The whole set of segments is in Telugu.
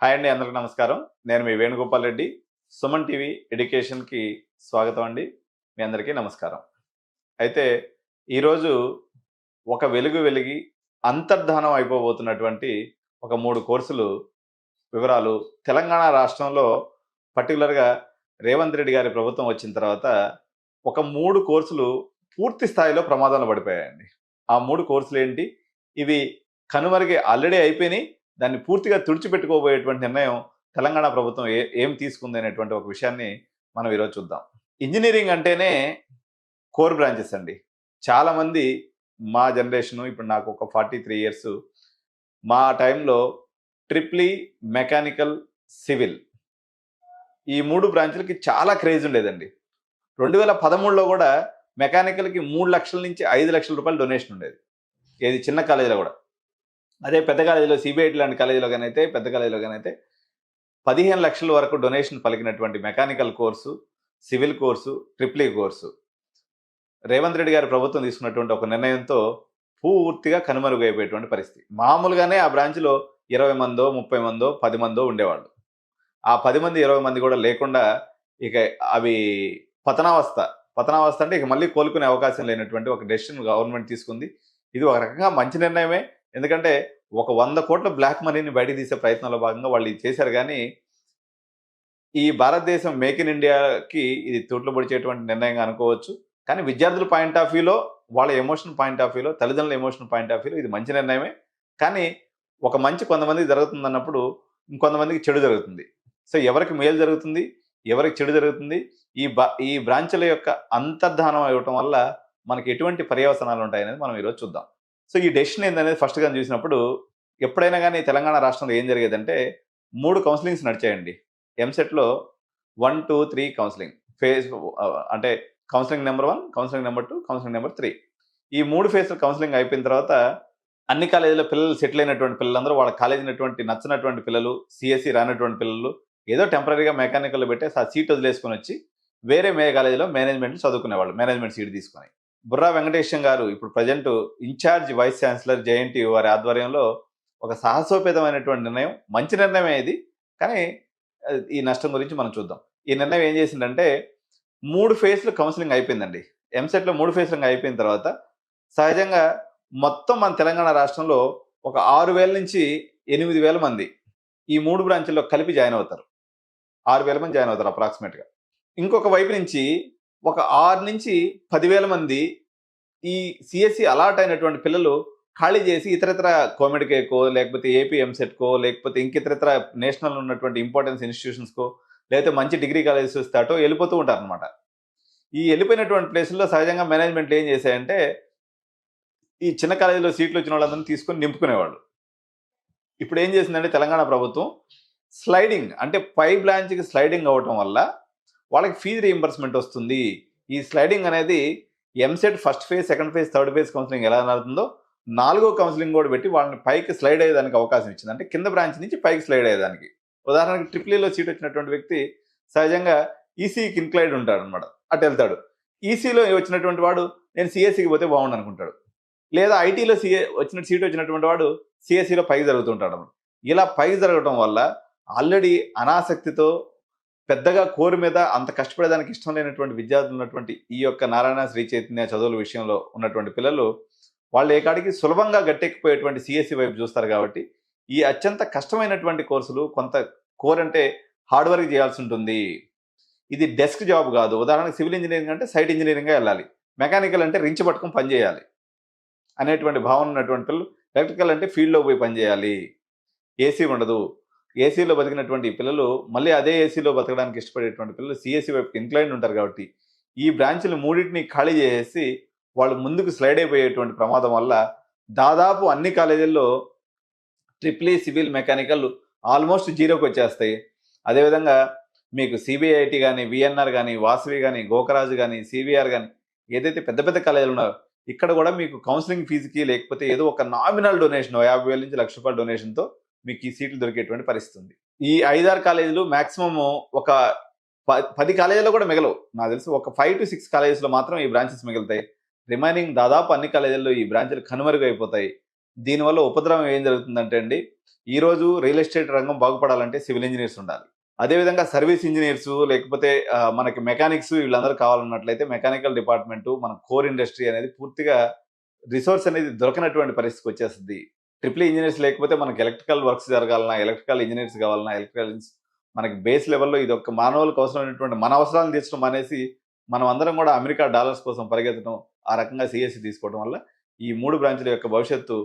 హాయ్ అండి, అందరికీ నమస్కారం. నేను మీ వేణుగోపాల్ రెడ్డి. సుమన్ టీవీ ఎడ్యుకేషన్కి స్వాగతం అండి. మీ అందరికీ నమస్కారం. అయితే ఈరోజు ఒక వెలుగు వెలిగి అంతర్ధానం అయిపోబోతున్నటువంటి ఒక 3 కోర్సులు వివరాలు తెలంగాణ రాష్ట్రంలో పర్టికులర్‌గా రేవంత్ రెడ్డి గారి ప్రభుత్వం వచ్చిన తర్వాత ఒక 3 కోర్సులు పూర్తి స్థాయిలో ప్రమాదంలో పడిపోయాయండి. ఆ 3 కోర్సులేంటి? ఇవి కనుమరుగై ఆల్రెడీ అయిపోయినాయి. దాన్ని పూర్తిగా తుడిచిపెట్టుకోబోయేటువంటి నిర్ణయం తెలంగాణ ప్రభుత్వం ఏం తీసుకుంది అనేటువంటి ఒక విషయాన్ని మనం ఈరోజు చూద్దాం. ఇంజినీరింగ్ అంటేనే కోర్ బ్రాంచెస్ అండి. చాలామంది మా జనరేషను, ఇప్పుడు నాకు ఒక 43 ఇయర్స్, మా టైంలో ట్రిప్లీ, మెకానికల్, సివిల్ ఈ 3 బ్రాంచ్లకి చాలా క్రేజ్ ఉండేదండి. 2013లో కూడా మెకానికల్కి 3 లక్షల నుంచి 5 లక్షల రూపాయలు డొనేషన్ ఉండేది. ఏది చిన్న కాలేజీలో కూడా. అదే పెద్ద కాలేజీలో సిబిఐటి లాంటి కాలేజీలో కానైతే, పెద్ద కాలేజీలో కానైతే 15 లక్షల వరకు డొనేషన్ పలికినటువంటి mechanical course, civil course, triple E course Revanth Reddy గారి ప్రభుత్వం తీసుకున్నటువంటి ఒక నిర్ణయంతో పూర్తిగా కనుమరుగైపోయేటువంటి పరిస్థితి. మామూలుగానే ఆ బ్రాంచ్లో 20 మందో, 30 మందో, 10 మందో ఉండేవాళ్ళు. ఆ 10 మంది, 20 మంది కూడా లేకుండా ఇక అవి పతనావస్థ అంటే ఇక మళ్ళీ కోలుకునే అవకాశం లేనటువంటి ఒక డెసిషన్ గవర్నమెంట్ తీసుకుంది. ఇది ఒక రకంగా మంచి నిర్ణయమే. ఎందుకంటే ఒక 100 కోట్ల బ్లాక్ మనీని బయటకు తీసే ప్రయత్నంలో భాగంగా వాళ్ళు ఇది చేశారు. కానీ ఈ భారతదేశం మేక్ ఇన్ ఇండియాకి ఇది తూట్లు పొడిచేటువంటి నిర్ణయంగా అనుకోవచ్చు. కానీ విద్యార్థుల పాయింట్ ఆఫ్ వ్యూలో, వాళ్ళ ఎమోషనల్ పాయింట్ ఆఫ్ వ్యూలో, తల్లిదండ్రుల ఎమోషనల్ పాయింట్ ఆఫ్ వ్యూలో ఇది మంచి నిర్ణయమే. కానీ ఒక మంచి కొంతమందికి జరుగుతుంది అన్నప్పుడు ఇంకొంతమందికి చెడు జరుగుతుంది. సో ఎవరికి మేలు జరుగుతుంది, ఎవరికి చెడు జరుగుతుంది, ఈ బ్రాంచ్ల యొక్క అంతర్ధానం అవ్వటం వల్ల మనకి ఎటువంటి పర్యవసనాలు ఉంటాయనేది మనం ఈరోజు చూద్దాం. సో ఈ డెసిషన్ ఏందనేది ఫస్ట్ గా చూసినప్పుడు, ఎప్పుడైనా కానీ తెలంగాణ రాష్ట్రంలో ఏం జరిగేదంటే 3 కౌన్సిలింగ్స్ నడిచాయండి. ఎంసెట్లో 1, 2, 3 కౌన్సిలింగ్ ఫేజ్, అంటే counselling number 1, counselling number 2, counselling number 3. ఈ 3 ఫేజ్ల కౌన్సిలింగ్ అయిపోయిన తర్వాత అన్ని కాలేజీలో పిల్లలు సెటిల్ అయినటువంటి పిల్లలందరూ, వాళ్ళ కాలేజీ నచ్చినటువంటి పిల్లలు, సిఎస్సి రానటువంటి పిల్లలు ఏదో టెంపరీగా మెకానికల్లో పెట్టేసి ఆ సీట్ వదిలేసుకొని వచ్చి వేరే కాలేజీలో మేనేజ్మెంట్ చదువుకునేవాళ్ళు, మేనేజ్మెంట్ సీట్ తీసుకొని. బుర్రా వెంకటేశం గారు ఇప్పుడు present incharge vice chancellor JNTU వారి ఆధ్వర్యంలో ఒక సాహసోపేతమైనటువంటి నిర్ణయం, మంచి నిర్ణయమే ఇది. కానీ ఈ నష్టం గురించి మనం చూద్దాం. ఈ నిర్ణయం ఏం చేసిందంటే 3 ఫేజ్లు కౌన్సిలింగ్ అయిపోయిందండి. ఎంసెట్లో 3 ఫేజ్లు అయిపోయిన తర్వాత సహజంగా మొత్తం మన తెలంగాణ రాష్ట్రంలో ఒక 6,000 నుంచి 8,000 మంది ఈ 3 బ్రాంచ్ల్లో కలిపి జాయిన్ అవుతారు. 6,000 మంది జాయిన్ అవుతారు అప్రాక్సిమేట్గా. ఇంకొక వైపు నుంచి ఒక 6 నుంచి 10,000 మంది ఈ సిఎస్సి అలాట్ అయినటువంటి పిల్లలు ఖాళీ చేసి ఇతరత్ర కోమెడ్కేకో, లేకపోతే ఏపీ ఎంసెట్కో, లేకపోతే ఇంకితరత్ర నేషనల్ ఉన్నటువంటి ఇంపార్టెన్స్ ఇన్స్టిట్యూషన్స్కో, లేకపోతే మంచి డిగ్రీ కాలేజెస్ వస్తాటో వెళ్ళిపోతూ ఉంటారు అనమాట. ఈ వెళ్ళిపోయినటువంటి ప్లేసుల్లో సహజంగా మేనేజ్మెంట్లు ఏం చేశాయంటే ఈ చిన్న కాలేజీలో సీట్లు వచ్చిన వాళ్ళందరినీ తీసుకొని నింపుకునేవాళ్ళు. ఇప్పుడు ఏం చేసిందంటే తెలంగాణ ప్రభుత్వం స్లైడింగ్, అంటే పై బ్రాంచ్కి స్లైడింగ్ అవ్వటం వల్ల వాళ్ళకి ఫీజు రీయింబర్స్మెంట్ వస్తుంది. ఈ స్లైడింగ్ అనేది EAMCET first phase, second phase, third phase counselling ఎలా నడుతుందో 4వ కౌన్సిలింగ్ కూడా పెట్టి వాళ్ళని పైకి స్లైడ్ అయ్యేదానికి అవకాశం ఇచ్చింది. అంటే కింద బ్రాంచ్ నుంచి పైకి స్లైడ్ అయ్యేదానికి. ఉదాహరణకి ట్రిప్లీలో సీట్ వచ్చినటువంటి వ్యక్తి సహజంగా ఈసీకి ఇన్క్లైడ్ ఉంటాడు అనమాట, అటు వెళ్తాడు. ఈసీలో వచ్చినటువంటి వాడు నేను సిఎస్సికి పోతే బాగుండు అనుకుంటాడు. లేదా ఐటీలో సీట్ వచ్చినటువంటి వాడు సిఎస్సిలో పైకి జరుగుతుంటాడు అనమాట. ఇలా పైకి జరగడం వల్ల ఆల్రెడీ అనాసక్తితో పెద్దగా కోరు మీద అంత కష్టపడేదానికి ఇష్టం లేనటువంటి విద్యార్థులు ఉన్నటువంటి ఈ యొక్క నారాయణ శ్రీ చైతన్య చదువుల విషయంలో ఉన్నటువంటి పిల్లలు వాళ్ళు ఏ కాడికి సులభంగా గట్టెక్కిపోయేటువంటి సిఎస్సి వైపు చూస్తారు. కాబట్టి ఈ అత్యంత కష్టమైనటువంటి కోర్సులు, కొంత కోర్ అంటే హార్డ్ వర్క్ చేయాల్సి ఉంటుంది. ఇది డెస్క్ జాబ్ కాదు. ఉదాహరణకు సివిల్ ఇంజనీరింగ్ అంటే సైట్ ఇంజనీరింగ్గా వెళ్ళాలి, మెకానికల్ అంటే రించి పట్టుకుని పనిచేయాలి అనేటువంటి భావన ఉన్నటువంటి పిల్లలు, ఎలక్ట్రికల్ అంటే ఫీల్డ్లో పోయి పనిచేయాలి, ఏసీ ఉండదు. ఏసీలో బతికినటువంటి పిల్లలు మళ్ళీ అదే ఏసీలో బతకడానికి ఇష్టపడేటువంటి పిల్లలు సిఎస్సి వైపు ఇంక్లైన్ ఉంటారు. కాబట్టి ఈ బ్రాంచ్లు 3టిని ఖాళీ చేసి వాళ్ళు ముందుకు స్లైడ్ అయిపోయేటువంటి ప్రమాదం వల్ల దాదాపు అన్ని కాలేజీల్లో ట్రిప్లీ, సివిల్, మెకానికల్ ఆల్మోస్ట్ జీరోకి వచ్చేస్తాయి. అదేవిధంగా మీకు సిబిఐటి కానీ, విఎన్ఆర్ కానీ, వాసవి కానీ, గోకరాజు కానీ, సివిఆర్ కానీ ఏదైతే పెద్ద పెద్ద కాలేజీలు ఉన్నాయో ఇక్కడ కూడా మీకు కౌన్సిలింగ్ ఫీజుకి లేకపోతే ఏదో ఒక నామినల్ డొనేషన్ 50,000 నుంచి 1,00,000 రూపాయల డొనేషన్తో మీకు ఈ సీట్లు దొరికేటువంటి పరిస్థితి ఉంది. ఈ 5-6 కాలేజీలు మాక్సిమం ఒక 10 కాలేజీలో కూడా మిగలవు. నాకు తెలిసి ఒక 5 to 6 కాలేజెస్లో మాత్రం ఈ బ్రాంచెస్ మిగులుతాయి. రిమైనింగ్ దాదాపు అన్ని కాలేజీల్లో ఈ బ్రాంచ్లు కనుమరుగైపోతాయి. దీనివల్ల ఉపద్రవం ఏం జరుగుతుందంటే అండి, ఈరోజు రియల్ ఎస్టేట్ రంగం బాగుపడాలంటే సివిల్ ఇంజినీర్స్ ఉండాలి. అదేవిధంగా సర్వీస్ ఇంజినీర్స్ లేకపోతే మనకి మెకానిక్స్ వీళ్ళందరూ కావాలన్నట్లయితే మెకానికల్ డిపార్ట్మెంటు మన కోర్ ఇండస్ట్రీ అనేది పూర్తిగా రిసోర్స్ అనేది దొరకనటువంటి పరిస్థితికి వచ్చేస్తుంది. ట్రిపుల్ ఇంజినీర్స్ లేకపోతే మనకి ఎలక్ట్రికల్ వర్క్స్ జరగాలన్నా, ఎలక్ట్రికల్ ఇంజినీర్స్ కావాలన్నా, మనకి బేస్ లెవెల్‌లో ఇదొక మానవులకు అవసరమైనటువంటి మన అవసరాలను తీర్చడం మానేసి, మనం అందరం కూడా అమెరికా డాలర్స్ కోసం పరిగెత్తడం, ఆ రకంగా సీఎస్‌సి తీసుకోవడం వల్ల ఈ 3 బ్రాంచ్‌ల యొక్క భవిష్యత్తు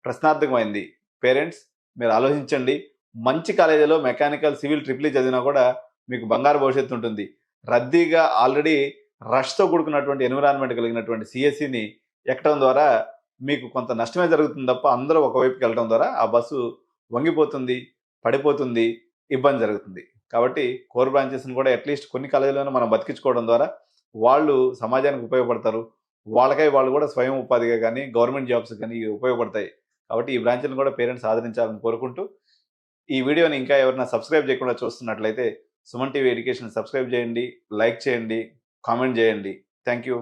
ప్రశ్నార్థకమైంది. పేరెంట్స్ మీరు ఆలోచించండి. మంచి కాలేజీలో మెకానికల్, సివిల్ ట్రిపుల్ ఈ చదివినా కూడా మీకు బంగారు భవిష్యత్తు ఉంటుంది. రద్దీగా ఆల్రెడీ రష్‌తో కూడుకున్నటువంటి ఎన్విరాన్మెంట్ కలిగినటువంటి సీఎస్‌సిని ఎక్కడం ద్వారా మీకు కొంత నష్టమే జరుగుతుంది తప్ప అందరూ ఒకవైపుకి వెళ్ళడం ద్వారా ఆ బస్సు వంగిపోతుంది, పడిపోతుంది, ఇబ్బంది జరుగుతుంది. కాబట్టి కోర్ బ్రాంచెస్‌ని కూడా అట్‌లీస్ట్ కొన్ని కాలేజీలోనే మనం బతికించుకోవడం ద్వారా వాళ్ళు సమాజానికి ఉపయోగపడతారు. వాళ్ళకై వాళ్ళు కూడా స్వయం ఉపాధిగా గానీ, గవర్నమెంట్ జాబ్స్ గానీ ఇవి ఉపయోగపడతాయి. కాబట్టి ఈ బ్రాంచ్‌లను కూడా పేరెంట్స్ ఆదరించాలని కోరుకుంటూ, ఈ వీడియోని ఇంకా ఎవరైనా సబ్స్క్రైబ్ చేయకుండా చూస్తున్నట్లయితే సుమన్ టీవీ ఎడ్యుకేషన్ సబ్స్క్రైబ్ చేయండి, లైక్ చేయండి, కామెంట్ చేయండి. Thank you.